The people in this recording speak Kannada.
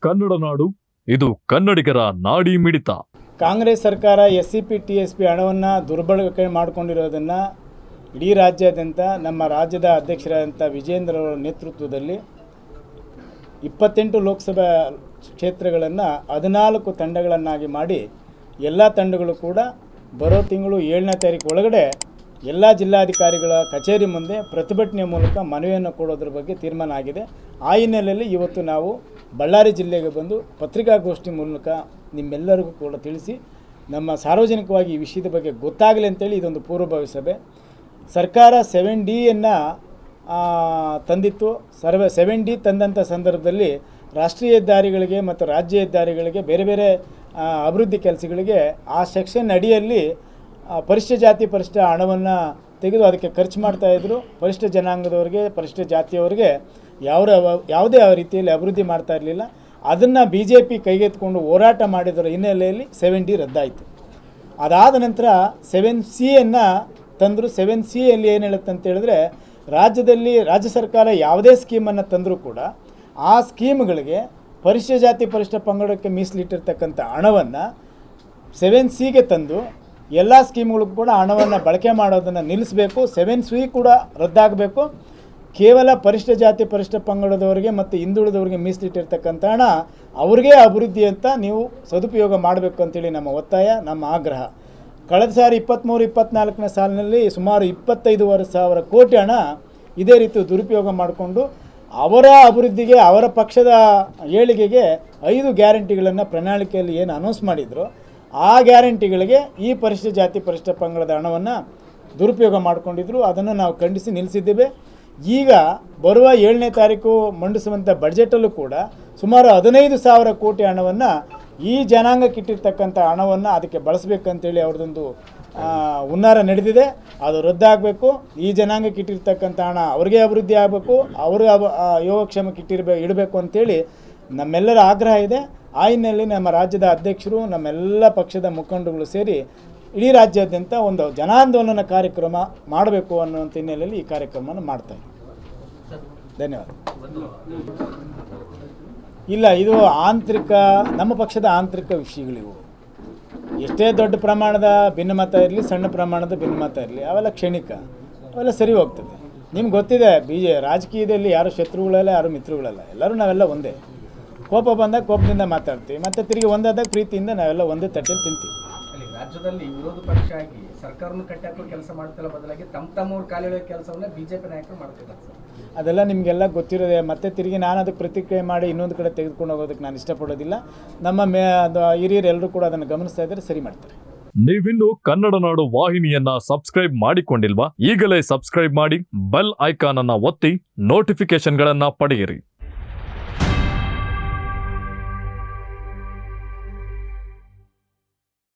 ಕನ್ನಡ ನಾಡು, ಇದು ಕನ್ನಡಿಗರ ನಾಡಿ ಮಿಡಿತ. ಕಾಂಗ್ರೆಸ್ ಸರ್ಕಾರ SCP TSP ಹಣವನ್ನು ದುರ್ಬಳಕೆ ಮಾಡಿಕೊಂಡಿರೋದನ್ನು ಇಡೀ ರಾಜ್ಯಾದ್ಯಂತ ನಮ್ಮ ರಾಜ್ಯದ ಅಧ್ಯಕ್ಷರಾದಂಥ ವಿಜೇಂದ್ರ ಅವರ ನೇತೃತ್ವದಲ್ಲಿ 28 ಲೋಕಸಭಾ ಕ್ಷೇತ್ರಗಳನ್ನು 14 ತಂಡಗಳನ್ನಾಗಿ ಮಾಡಿ ಎಲ್ಲ ತಂಡಗಳು ಕೂಡ ಬರೋ ತಿಂಗಳು 7ನೇ ತಾರೀಕು ಒಳಗಡೆ ಎಲ್ಲ ಜಿಲ್ಲಾಧಿಕಾರಿಗಳ ಕಚೇರಿ ಮುಂದೆ ಪ್ರತಿಭಟನೆ ಮೂಲಕ ಮನವಿಯನ್ನು ಕೊಡೋದ್ರ ಬಗ್ಗೆ ತೀರ್ಮಾನ ಆಗಿದೆ. ಆ ಹಿನ್ನೆಲೆಯಲ್ಲಿ ಇವತ್ತು ನಾವು ಬಳ್ಳಾರಿ ಜಿಲ್ಲೆಗೆ ಬಂದು ಪತ್ರಿಕಾಗೋಷ್ಠಿ ಮೂಲಕ ನಿಮ್ಮೆಲ್ಲರಿಗೂ ಕೂಡ ತಿಳಿಸಿ ನಮ್ಮ ಸಾರ್ವಜನಿಕವಾಗಿ ಈ ವಿಷಯದ ಬಗ್ಗೆ ಗೊತ್ತಾಗಲಿ ಅಂತೇಳಿ ಇದೊಂದು ಪೂರ್ವಭಾವಿ ಸಭೆ. ಸರ್ಕಾರ 7Dಯನ್ನು ತಂದಿತ್ತು. 7D ತಂದಂಥ ಸಂದರ್ಭದಲ್ಲಿ ರಾಷ್ಟ್ರೀಯ ಹೆದ್ದಾರಿಗಳಿಗೆ ಮತ್ತು ರಾಜ್ಯ ಹೆದ್ದಾರಿಗಳಿಗೆ ಬೇರೆ ಬೇರೆ ಅಭಿವೃದ್ಧಿ ಕೆಲಸಗಳಿಗೆ ಆ ಸೆಕ್ಷನ್ ಅಡಿಯಲ್ಲಿ ಪರಿಶಿಷ್ಟ ಜಾತಿ ಪರಿಶಿಷ್ಟ ಹಣವನ್ನು ತೆಗೆದು ಅದಕ್ಕೆ ಖರ್ಚು ಮಾಡ್ತಾಯಿದ್ರು. ಪರಿಶಿಷ್ಟ ಜನಾಂಗದವರಿಗೆ, ಪರಿಶಿಷ್ಟ ಜಾತಿಯವರಿಗೆ ಯಾವುದೇ ರೀತಿಯಲ್ಲಿ ಅಭಿವೃದ್ಧಿ ಮಾಡ್ತಾ ಇರಲಿಲ್ಲ. ಅದನ್ನು BJP ಕೈಗೆತ್ತಿಕೊಂಡು ಹೋರಾಟ ಮಾಡಿದರ ಹಿನ್ನೆಲೆಯಲ್ಲಿ 7D ರದ್ದಾಯಿತು. ಅದಾದ ನಂತರ 7Cಯನ್ನು ತಂದರು. 7Cಯಲ್ಲಿ ಏನು ಹೇಳುತ್ತೆ ಅಂತ ಹೇಳಿದ್ರೆ, ರಾಜ್ಯ ಸರ್ಕಾರ ಯಾವುದೇ ಸ್ಕೀಮನ್ನು ತಂದರೂ ಕೂಡ ಆ ಸ್ಕೀಮ್ಗಳಿಗೆ ಪರಿಶಿಷ್ಟ ಜಾತಿ ಪರಿಶಿಷ್ಟ ಪಂಗಡಕ್ಕೆ ಮೀಸಲಿಟ್ಟಿರ್ತಕ್ಕಂಥ ಹಣವನ್ನು 7Cಗೆ ತಂದು ಎಲ್ಲ ಸ್ಕೀಮ್ಗಳಿಗೂ ಕೂಡ ಹಣವನ್ನು ಬಳಕೆ ಮಾಡೋದನ್ನು ನಿಲ್ಲಿಸಬೇಕು. 7C ಕೂಡ ರದ್ದಾಗಬೇಕು. ಕೇವಲ ಪರಿಶಿಷ್ಟ ಜಾತಿ ಪರಿಶಿಷ್ಟ ಪಂಗಡದವರಿಗೆ ಮತ್ತು ಹಿಂದುಳಿದವರಿಗೆ ಮೀಸಲಿಟ್ಟಿರ್ತಕ್ಕಂಥ ಹಣ ಅವ್ರಿಗೆ ಅಭಿವೃದ್ಧಿ ಅಂತ ನೀವು ಸದುಪಯೋಗ ಮಾಡಬೇಕು ಅಂತೇಳಿ ನಮ್ಮ ಒತ್ತಾಯ, ನಮ್ಮ ಆಗ್ರಹ. ಕಳೆದ ಸಾರಿ 23-24ನೇ ಸಾಲಿನಲ್ಲಿ ಸುಮಾರು 25,500 ಕೋಟಿ ಹಣ ಇದೇ ರೀತಿ ದುರುಪಯೋಗ ಮಾಡಿಕೊಂಡು ಅವರ ಅಭಿವೃದ್ಧಿಗೆ, ಅವರ ಪಕ್ಷದ ಏಳಿಗೆಗೆ 5 ಗ್ಯಾರಂಟಿಗಳನ್ನು ಪ್ರಣಾಳಿಕೆಯಲ್ಲಿ ಏನು ಅನೌನ್ಸ್ ಮಾಡಿದ್ರು ಆ ಗ್ಯಾರಂಟಿಗಳಿಗೆ ಈ ಪರಿಶಿಷ್ಟ ಜಾತಿ ಪರಿಶಿಷ್ಟ ಪಂಗಡದ ಹಣವನ್ನು ದುರುಪಯೋಗ ಮಾಡಿಕೊಂಡಿದ್ರು. ಅದನ್ನು ನಾವು ಖಂಡಿಸಿ ನಿಲ್ಲಿಸಿದ್ದೇವೆ. ಈಗ ಬರುವ 7ನೇ ತಾರೀಕು ಮಂಡಿಸುವಂಥ ಬಡ್ಜೆಟಲ್ಲೂ ಕೂಡ ಸುಮಾರು 15,000 ಕೋಟಿ ಹಣವನ್ನು ಈ ಜನಾಂಗಕ್ಕಿಟ್ಟಿರ್ತಕ್ಕಂಥ ಹಣವನ್ನು ಅದಕ್ಕೆ ಬಳಸಬೇಕಂತೇಳಿ ಅವ್ರದ್ದೊಂದು ಹುನ್ನಾರ ನಡೆದಿದೆ. ಅದು ರದ್ದಾಗಬೇಕು. ಈ ಜನಾಂಗಕ್ಕಿಟ್ಟಿರ್ತಕ್ಕಂಥ ಹಣ ಅವ್ರಿಗೆ ಅಭಿವೃದ್ಧಿ ಆಗಬೇಕು, ಅವ್ರಿಗೆ ಯೋಗಕ್ಷೇಮಕ್ಕೆ ಇಡಬೇಕು ಅಂತೇಳಿ ನಮ್ಮೆಲ್ಲರ ಆಗ್ರಹ ಇದೆ. ಆ ಹಿನ್ನೆಲೆಯಲ್ಲಿ ನಮ್ಮ ರಾಜ್ಯದ ಅಧ್ಯಕ್ಷರು, ನಮ್ಮೆಲ್ಲ ಪಕ್ಷದ ಮುಖಂಡಗಳು ಸೇರಿ ಇಡೀ ರಾಜ್ಯಾದ್ಯಂತ ಒಂದು ಜನಾಂದೋಲನ ಕಾರ್ಯಕ್ರಮ ಮಾಡಬೇಕು ಅನ್ನುವಂಥ ಹಿನ್ನೆಲೆಯಲ್ಲಿ ಈ ಕಾರ್ಯಕ್ರಮವನ್ನು ಮಾಡ್ತಾಯಿದ್ದೀವಿ. ಧನ್ಯವಾದ. ಇಲ್ಲ, ಇದು ನಮ್ಮ ಪಕ್ಷದ ಆಂತರಿಕ ವಿಷಯಗಳಿವು. ಎಷ್ಟೇ ದೊಡ್ಡ ಪ್ರಮಾಣದ ಭಿನ್ನಮತ ಇರಲಿ, ಸಣ್ಣ ಪ್ರಮಾಣದ ಭಿನ್ನಮತ ಇರಲಿ, ಅವೆಲ್ಲ ಕ್ಷಣಿಕ, ಅವೆಲ್ಲ ಸರಿ ಹೋಗ್ತದೆ. ನಿಮ್ಗೆ ಗೊತ್ತಿದೆ, ರಾಜಕೀಯದಲ್ಲಿ ಯಾರು ಶತ್ರುಗಳಲ್ಲ, ಯಾರು ಮಿತ್ರಗಳಲ್ಲ, ಎಲ್ಲರೂ ನಾವೆಲ್ಲ ಒಂದೇ. ಕೋಪ ಬಂದಾಗ ಕೋಪದಿಂದ ಮಾತಾಡ್ತೀವಿ, ಮತ್ತು ತಿರುಗಿ ಒಂದಾದಾಗ ಪ್ರೀತಿಯಿಂದ ನಾವೆಲ್ಲ ಒಂದೇ ತಟ್ಟೆಯಲ್ಲಿ ತಿಂತೀವಿ. ರಾಜ್ಯದಲ್ಲಿ ವಿರೋಧ ಪಕ್ಷ ಆಗಿ ಸರ್ಕಾರವನ್ನು ಕಟ್ಟಾಕೋ ಕೆಲಸ ಮಾಡ್ತಿಲ್ಲ, ಬದಲಾಗಿ ತಮ್ಮೂರು ಕಾಲಿಡುವ ಕೆಲಸವನ್ನು BJP ನಾಯಕರು ಮಾಡ್ತಿದ್ದಾರೆ ಸರ್. ಅದೆಲ್ಲ ನಿಮಗೆಲ್ಲ ಗೊತ್ತಿರೋದೆ. ಮತ್ತೆ ತಿರುಗಿ ನಾನು ಅದಕ್ಕೆ ಪ್ರತಿಕ್ರಿಯೆ ಮಾಡಿ ಇನ್ನೊಂದು ಕಡೆ ತೆಗೆದುಕೊಂಡು ಹೋಗೋದಕ್ಕೆ ನಾನು ಇಷ್ಟಪಡೋದಿಲ್ಲ. ನಮ್ಮ ಹಿರಿಯರು ಎಲ್ಲರೂ ಕೂಡ ಅದನ್ನು ಗಮನಿಸ್ತಾ ಇದ್ದಾರೆ, ಸರಿ ಮಾಡ್ತಾರೆ. ನೀವಿನ್ನು ಕನ್ನಡ ನಾಡು ವಾಹಿನಿಯನ್ನ ಸಬ್ಸ್ಕ್ರೈಬ್ ಮಾಡಿಕೊಂಡಿಲ್ವಾ? ಈಗಲೇ ಸಬ್ಸ್ಕ್ರೈಬ್ ಮಾಡಿ, ಬೆಲ್ ಐಕಾನ್ ಅನ್ನ ಒತ್ತಿ ನೋಟಿಫಿಕೇಶನ್ಗಳನ್ನ ಪಡೆಯಿರಿ.